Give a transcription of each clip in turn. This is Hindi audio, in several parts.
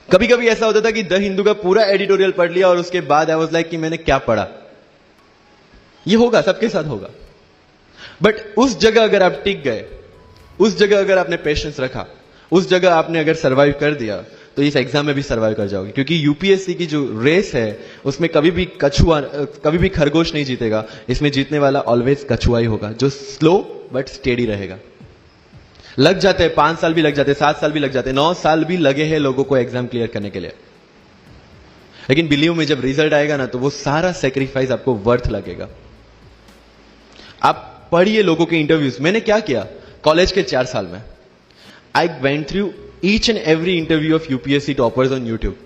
कभी कभी ऐसा होता था कि द हिंदू का पूरा एडिटोरियल पढ़ लिया और उसके बाद आई वाज लाइक कि मैंने क्या पढ़ा। ये होगा, सबके साथ होगा। बट उस जगह अगर आप टिक गए, उस जगह अगर आपने पेशेंस रखा, उस जगह आपने अगर सर्वाइव कर दिया, तो इस एग्जाम में भी सर्वाइव कर जाओगे। क्योंकि यूपीएससी की जो रेस है उसमें कभी भी कभी भी खरगोश नहीं जीतेगा। इसमें जीतने वाला ऑलवेज कछुआ ही होगा, जो स्लो बट स्टेडी रहेगा। लग जाते हैं 5 साल भी लग जाते हैं, 7 साल भी लग जाते हैं, 9 साल भी लगे हैं लोगों को एग्जाम क्लियर करने के लिए। लेकिन बिलीव में जब रिजल्ट आएगा ना, तो वो सारा सेक्रीफाइस आपको वर्थ लगेगा। आप पढ़िए लोगों के इंटरव्यूज। मैंने क्या किया कॉलेज के 4 साल में, I went through each and every interview of UPSC toppers on YouTube.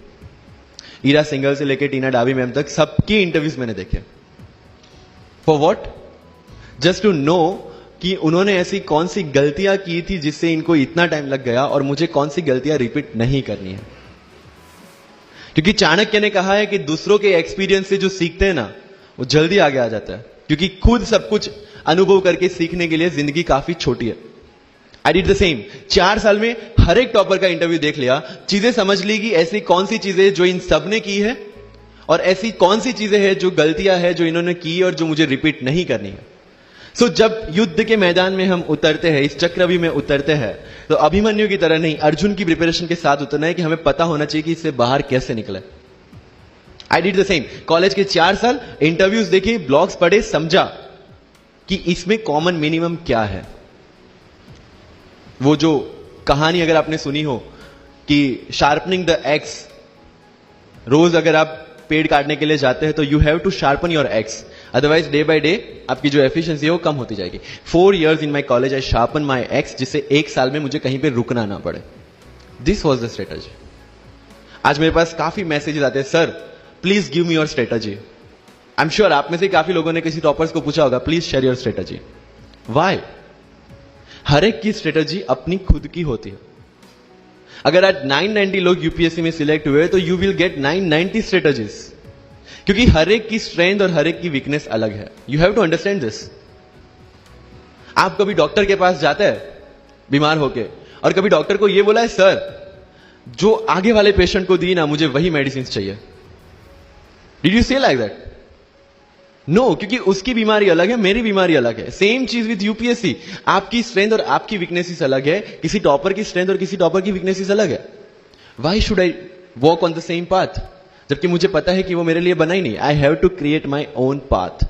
Ira Singhal से लेकर टीना डाबी मैम तक सबके इंटरव्यूज मैंने देखे। For what? Just to know कि उन्होंने ऐसी कौन सी गलतियां की थी जिससे इनको इतना टाइम लग गया, और मुझे कौन सी गलतियां रिपीट नहीं करनी है। क्योंकि चाणक्य ने कहा है कि दूसरों के एक्सपीरियंस से जो सीखते हैं ना, वो जल्दी आगे आ जाता है। क्योंकि खुद सब कुछ अनुभव करके सीखने के लिए जिंदगी काफी छोटी है। I did the same. 4 साल में हर एक टॉपर का इंटरव्यू देख लिया, चीजें समझ ली कि ऐसी कौन सी चीजें जो इन सब ने की है, और ऐसी कौन सी चीजें हैं जो गलतियां हैं जो इन्होंने की और जो मुझे रिपीट नहीं करनी है। सो जब युद्ध के मैदान में हम उतरते हैं, इस चक्रव्यूह में उतरते हैं, तो अभिमन्यु की तरह नहीं, अर्जुन की प्रिपरेशन के साथ उतरना है कि हमें पता होना चाहिए कि इससे बाहर कैसे निकले। I did the same. College के 4 साल इंटरव्यूज देखे, ब्लॉग्स पढ़े, समझा कि इसमें कॉमन मिनिमम क्या है। वो जो कहानी अगर आपने सुनी हो कि शार्पनिंग द एक्स, रोज अगर आप पेड़ काटने के लिए जाते हैं तो you have to sharpen your axe, otherwise day by day आपकी जो एफिशिएंसी है वो कम होती जाएगी। 4 years in my college I sharpen my x, जिससे 1 साल में मुझे कहीं पे रुकना ना पड़े। This was the strategy. आज मेरे पास काफी मैसेजेस आते हैं, sir please give me your strategy. I am sure आप में से काफी लोगों ने किसी टॉपर्स को पूछा होगा, please share your strategy. Why? हर एक की स्ट्रेटजी अपनी खुद की होती है। अगर आज 990 लोग यूपीएससी में सिलेक्ट हुए तो यू विल गेट 990 स्ट्रेटजीज, क्योंकि हर एक की स्ट्रेंथ और हर एक की वीकनेस अलग है। You have to understand this. आप कभी डॉक्टर के पास जाते हैं बीमार होके, और कभी डॉक्टर को यह बोला है, सर जो आगे वाले पेशेंट को दी ना, मुझे वही मेडिसिन चाहिए। डिड यू से लाइक दैट? नो, क्योंकि उसकी बीमारी अलग है, मेरी बीमारी अलग है। सेम चीज विद यूपीएससी। आपकी स्ट्रेंथ और आपकी वीकनेसेस अलग है, किसी टॉपर की स्ट्रेंथ और किसी टॉपर की वीकनेसेस अलग है। Why should I walk on the same path, जबकि मुझे पता है कि वो मेरे लिए बना ही नहीं। I have to create my own path.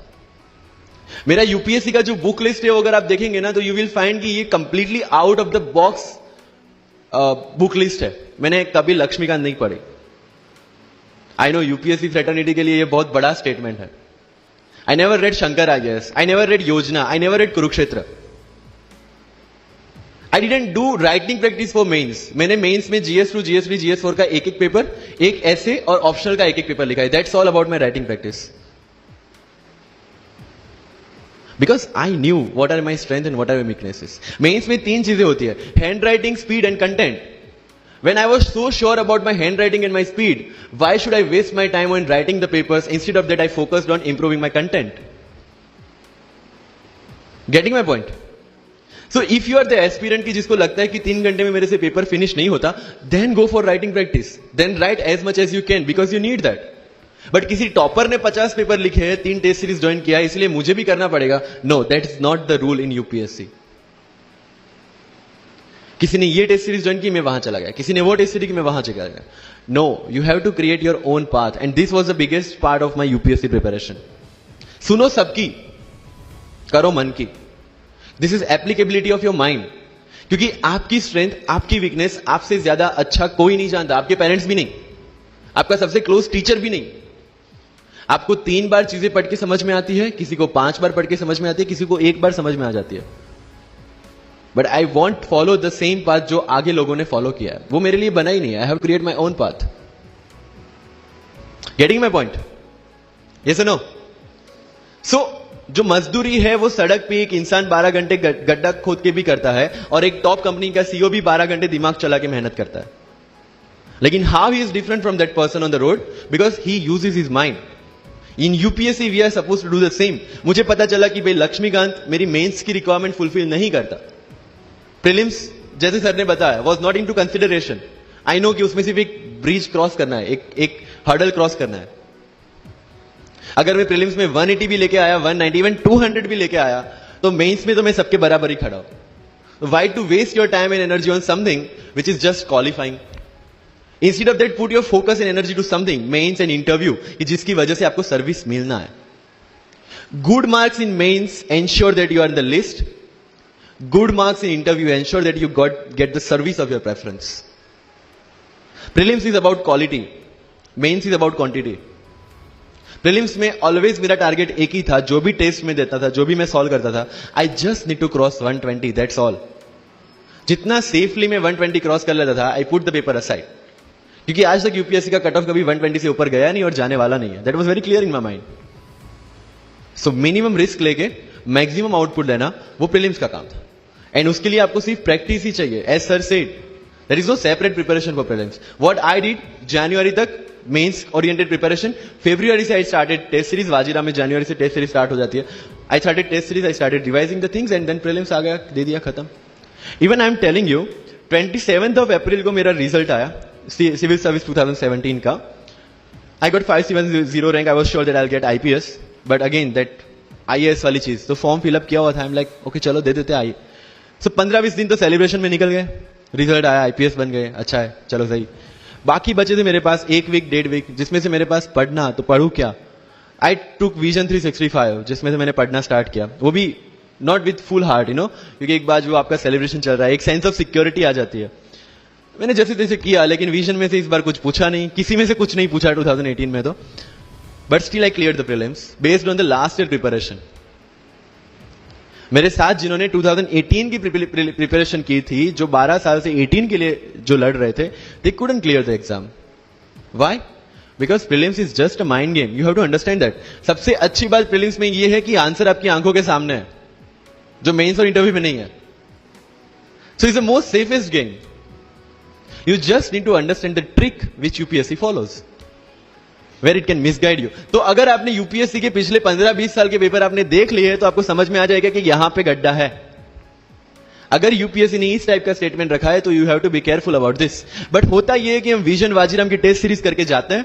मेरा यूपीएससी का जो बुक लिस्ट है वो अगर आप देखेंगे ना, तो यू विल फाइंड कि ये completely out of the box book list है। मैंने कभी लक्ष्मीकांत नहीं पढ़ी। आई नो यूपीएससी फ्रेटर्निटी के लिए ये बहुत बड़ा स्टेटमेंट है। I never read Shankar IAS. I never read Yojana. I never read Kurukshetra. I didn't do writing practice for mains. मैंने मेंस में GS2, GS3, GS4 का एक पेपर, एक ऐसे और ऑप्शनल का एक पेपर लिखा है। That's all about my writing practice. Because I knew what are my strengths and what are my weaknesses. Mains में 3 चीजें होती है, handwriting, speed and content. When I was so sure about my handwriting and my speed, why should I waste my time on writing the papers? Instead of that, I focused on improving my content. Getting my point? So if you are the aspirant की जिसको लगता है कि 3 घंटे में मेरे से पेपर फिनिश नहीं होता, then go for writing practice. Then write as much as you can because you need that. But किसी टॉपर ने 50 पेपर लिखे हैं, 3 टेस्ट सीरीज ज्वाइन किया, इसलिए मुझे भी करना पड़ेगा। No, that is not the rule in UPSC. किसी ने ये टेस्ट सीरीज ज्वाइन की, मैं वहां चला गया, किसी ने वो टेस्ट सीरीज की, मैं वहां चला गया। No, you have to create your own path, and this was the biggest part of my UPSC preparation. सुनो सबकी, करो मन की। This is applicability of your mind. क्योंकि आपकी स्ट्रेंथ, आपकी वीकनेस आपसे ज्यादा अच्छा कोई नहीं जानता। आपके पेरेंट्स भी नहीं, आपका सबसे क्लोज टीचर भी नहीं। आपको 3 बार चीजें पढ़ के समझ में आती है, किसी को 5 बार पढ़ के समझ में आती है, किसी को 1 बार समझ में आ जाती है। But I want follow the same path जो आगे लोगों ने फॉलो किया है। वो मेरे लिए बना ही नहीं है। I have create my own path. Getting my point? Yes और नो? सो जो मजदूरी है वो सड़क पे एक इंसान 12 घंटे गड्ढा खोद के भी करता है, और एक टॉप कंपनी का सीईओ भी 12 घंटे दिमाग चला के मेहनत करता है। लेकिन how he is different from that person on the road? Because he uses his mind. In UPSC we are suppose to do the same. मुझे पता चला कि भाई लक्ष्मीकांत मेरी मेंस की रिक्वायरमेंट फुलफिल नहीं करता। प्रीलिम्स जैसे सर ने बताया was not into consideration. I know कि उसमें सिर्फ एक ब्रिज क्रॉस करना है, एक हर्डल क्रॉस करना है। अगर मैं प्रीलिम्स में 180 भी लेके आया, 190 इवन 200 भी लेके आया, तो मेंस में तो मैं सबके बराबर ही खड़ा हूं। Why to waste your time and energy on something which is just qualifying? Instead of that put your focus and energy to something, mains and interview, जिसकी वजह से आपको सर्विस मिलना है। Good marks in mains ensure that you are in the list, good marks in interview ensure that you get the service of your preference. Prelims is about quality, mains is about quantity. Prelims में ऑलवेज मेरा टारगेट एक ही था, जो भी टेस्ट में देता था, जो भी मैं सॉल्व करता था, I just need to cross 120, that's all. जितना सेफली मैं 120 क्रॉस कर लेता था, I put the paper aside, क्योंकि आज तक यूपीएससी का कट ऑफ कभी 120 से ऊपर गया नहीं और जाने वाला नहीं है। That was very clear in my mind. So minimum risk लेके मैक्सिमम आउटपुट देना, वो प्रीलिम्स का काम था। एंड उसके लिए आपको सिर्फ प्रैक्टिस ही चाहिए। As sir said, there is no separate preparation for prelims. What I did, जनवरी तक मेंस ओरिएंटेड प्रिपरेशन, फरवरी से I started test series. Vajiram में जनवरी से टेस्ट सीरीज स्टार्ट हो जाती है। I started test series, I started revising the things and then prelims आ गया, दे दिया, खत्म। Even I am telling you, 27 of April को मेरा रिजल्ट आया सिविल सर्विस 2017 का। I got 570 rank. I was sure that I will get IPS, but again that IAS वाली चीज, तो फॉर्म फिलअप किया हुआ था। आई एम लाइक ओके चलो दे देते आई। सो 15-20 दिन तो सेलिब्रेशन में निकल गए। रिजल्ट आया, आईपीएस बन गए, अच्छा है, चलो सही। बाकी बचे थे मेरे पास 1 वीक 1.5 वीक, जिसमें से मेरे पास पढ़ना, तो पढ़ू क्या? आई टुक विजन 365, जिसमें से मैंने पढ़ना स्टार्ट किया, वो भी not with full heart, you know, क्योंकि एक बार जो आपका सेलिब्रेशन चल रहा है, एक सेंस ऑफ सिक्योरिटी आ जाती है। मैंने जैसे तैसे किया, लेकिन विजन में से इस बार कुछ पूछा नहीं, किसी में से कुछ नहीं पूछा 2018 में तो, but still I clear the prelims based on the last year preparation. मेरे साथ जिन्होंने 2018 की प्रिपरेशन की थी, जो 12 साल से 18 के लिए जो लड़ रहे थे, they couldn't clear the exam. Why? Because prelims is just a mind game, you have to understand that. सबसे अच्छी बात प्रीलिम्स में यह है कि आंसर आपकी आंखों के सामने है, जो मेंस और इंटरव्यू में नहीं है। So it's the most safest game. You just need to understand the trick which UPSC follows, where it can misguide you. तो अगर आपने यूपीएससी के पिछले 15-20 साल के पेपर आपने देख लिए, तो आपको समझ में आ जाएगा कि यहां पे गड्ढा है। अगर यूपीएससी ने इस टाइप का स्टेटमेंट रखा है, तो you have to be careful about this. But होता यह है कि हम विजन वाजीराम की टेस्ट सीरीज करके जाते हैं,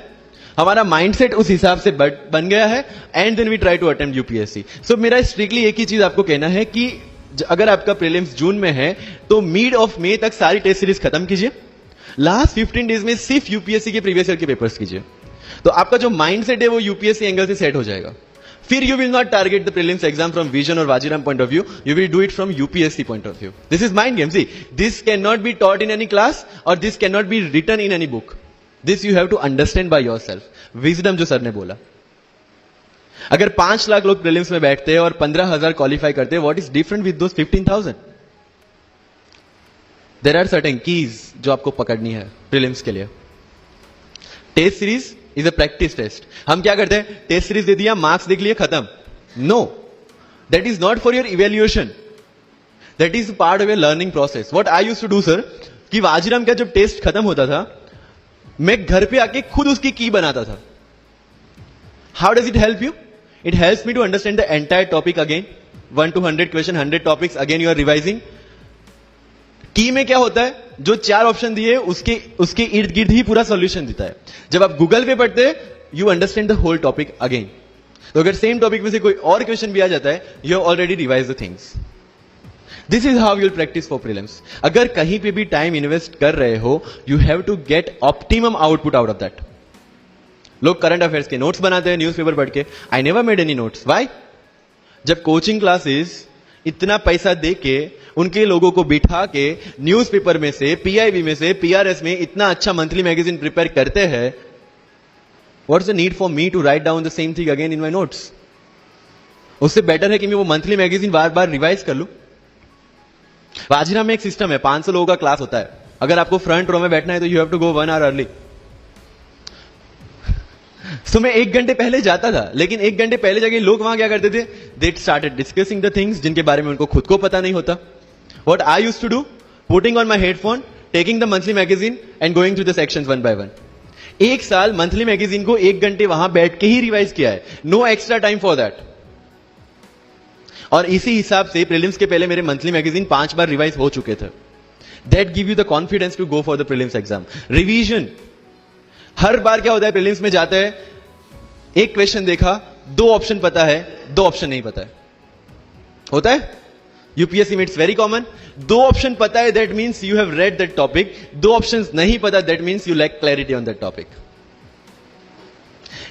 हमारा माइंडसेट उस हिसाब से बन गया है, and then we try to attempt UPSC. So मेरा स्ट्रिक्टली एक ही चीज आपको कहना है कि अगर आपका प्रीलिम्स जून में है, तो मिड ऑफ मई तक सारी टेस्ट सीरीज खत्म कीजिए। लास्ट 15 डेज में सिर्फ यूपीएससी के प्रीवियस ईयर के पेपर्स कीजिए, तो आपका जो माइंडसेट है वो यूपीएससी एंगल से सेट हो जाएगा। फिर you will not target the prelims exam from vision और Vajiram point of view, you will do it from UPSC point of view. This is mind game. See, this can not be taught in any class और this can not be written in any book. This you have to understand by yourself. Wisdom जो सर ने बोला, अगर 5 लाख लोग प्रीलिम्स में बैठते हैं और 15,000 क्वालिफाई करते हैं, what is different with those 15,000? There are certain keys जो आपको पकड़नी है प्रीलिम्स के लिए। Test series is a practice test. हम क्या करते हैं, टेस्ट सीरीज दे दिया, मार्क्स देख लिए, खत्म। No, that is not for your evaluation, that is part of your learning process. What I used to do sir, कि वाजीराम का जब टेस्ट खत्म होता था, मैं घर पे आके खुद उसकी की बनाता था। How does it help you? It helps me to understand the entire topic again, 1 to 100 question, 100 topics, again you are revising. की में क्या होता है, जो 4 ऑप्शन दिए उसके इर्द गिर्द ही पूरा सॉल्यूशन देता है। जब आप गूगल पे पढ़ते हैं, you understand the whole topic again. तो अगर सेम टॉपिक में से कोई और क्वेश्चन भी आ जाता है, you have already revise the things. This is how you'll practice for prelims. अगर कहीं पे भी टाइम इन्वेस्ट कर रहे हो, you have to get optimum output out of that. लोग करंट अफेयर्स के नोट्स बनाते हैं न्यूज़पेपर पढ़ के। I never made any notes. Why? जब कोचिंग क्लासेस इतना पैसा दे के उनके लोगों को बिठा के न्यूज़पेपर में से, पीआईबी में से, पीआरएस में इतना अच्छा मंथली मैगजीन प्रिपेयर करते हैं, what's the need for me to write down the same thing again in my notes? उससे बेटर है कि मैं वो मंथली मैगजीन बार बार रिवाइज कर लूं। वाजीराम में एक सिस्टम है, 500 लोगों का क्लास होता है। अगर आपको फ्रंट रो में बैठना है, तो you have to go 1 hour early. So मैं 1 घंटे पहले जाता था, लेकिन 1 घंटे पहले जाके लोग वहां क्या करते थे, they started discussing the things जिनके बारे में उनको खुद को पता नहीं होता। What I used to do, putting on my headphone, taking the monthly magazine and going through the sections 1 by 1। 1 साल मंथली मैगजीन को 1 घंटे वहां बैठ के ही रिवाइज किया है, no extra time for that. और इसी हिसाब से प्रीलिम्स के पहले मेरे मंथली मैगजीन 5 बार रिवाइज हो चुके थे। That give you the confidence to go for the prelims exam. Revision हर बार क्या होता है प्रीलिम्स में जाते हैं, एक क्वेश्चन देखा, 2 ऑप्शन पता है, 2 ऑप्शन नहीं पता है, होता है यूपीएससी में, इट्स वेरी कॉमन। 2 ऑप्शन पता है that means you have read that topic, 2 option नहीं पता that means you lack clarity on that topic.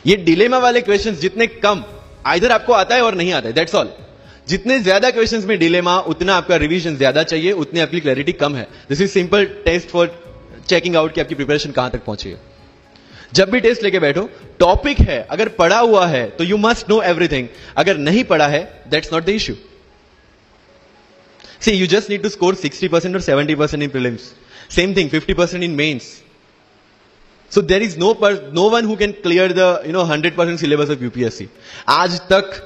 ये डिलेमा वाले क्वेश्चंस जितने कम, आइदर आपको आता है और नहीं आता है, दैट्स ऑल। जितने ज्यादा क्वेश्चंस में डिलेमा, उतना आपका रिवीजन ज्यादा चाहिए, उतनी आपकी क्लैरिटी कम है। This is simple test for checking out कि आपकी प्रिपरेशन कहां तक पहुंची है। जब भी टेस्ट लेके बैठो, टॉपिक है, अगर पढ़ा हुआ है तो यू मस्ट नो एवरीथिंग, अगर नहीं पढ़ा है that's not the issue. See you just need to score 60% और 70% in prelims, same thing 50% in mains. So there is no one who can clear the 100% syllabus of UPSC. आज तक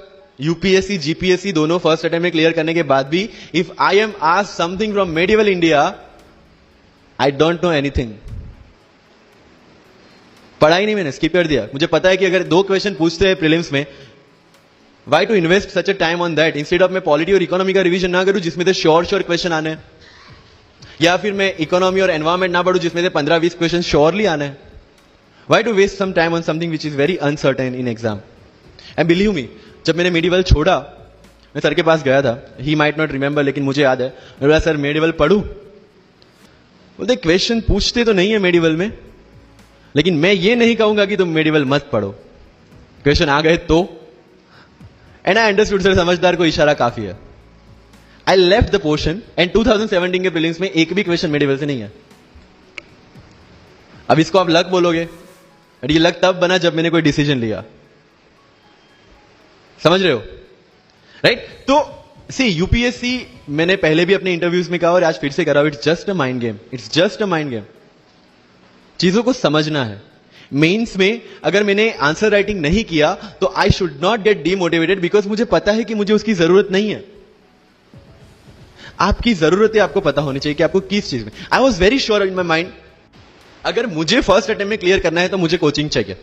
UPSC, GPSC दोनों फर्स्ट अटेम्प्ट में क्लियर करने के बाद भी if I am asked something from medieval India, I don't know anything. पढ़ा ही नहीं मैंने, स्किप कर दिया। मुझे पता है कि अगर 2 क्वेश्चन पूछते हैं प्रीलिम्स में, why to invest such a time on that instead of मैं पॉलिटी और इकोनॉमी का रिवीजन ना करूं जिसमें से श्योर क्वेश्चन आने हैं, या फिर मैं इकोनॉमी और एनवायरमेंट ना पढ़ूं जिसमें से 15-20 क्वेश्चन श्योरली आने हैं। Why to waste some time on something which is very uncertain in exam? And believe me, जब मैंने मेडिवल छोड़ा, मैं सर के पास गया था, he might not remember, लेकिन मुझे याद है, मैं बोला सर मेडिवल पढ़ूं? बोलते क्वेश्चन पूछते तो नहीं है मेडिवल में, लेकिन मैं ये नहीं कहूंगा कि तुम मेडिवल मत पढ़ो, क्वेश्चन आ गए तो। एंड आई अंडरस्टूड सर, समझदार को इशारा काफी है। I left the portion and 2017 के प्रीलिम्स में एक भी क्वेश्चन मेडिवल से नहीं है। अब इसको आप लक बोलोगे, ये लक तब बना जब मैंने कोई डिसीजन लिया, समझ रहे हो, राइट? तो सी यूपीएससी, मैंने पहले भी अपने इंटरव्यूज में कहा और आज फिर से करा, it's just a mind game, it's just a mind game. चीजों को समझना है। मेंस में अगर मैंने आंसर राइटिंग नहीं किया तो I should not gate demotivated, because मुझे पता है कि मुझे उसकी जरूरत नहीं है। आपकी जरूरतें आपको पता होनी चाहिए कि आपको किस चीज में। I was very sure in my mind, अगर मुझे फर्स्ट अटेम्प्ट में क्लियर करना है तो मुझे कोचिंग चाहिए।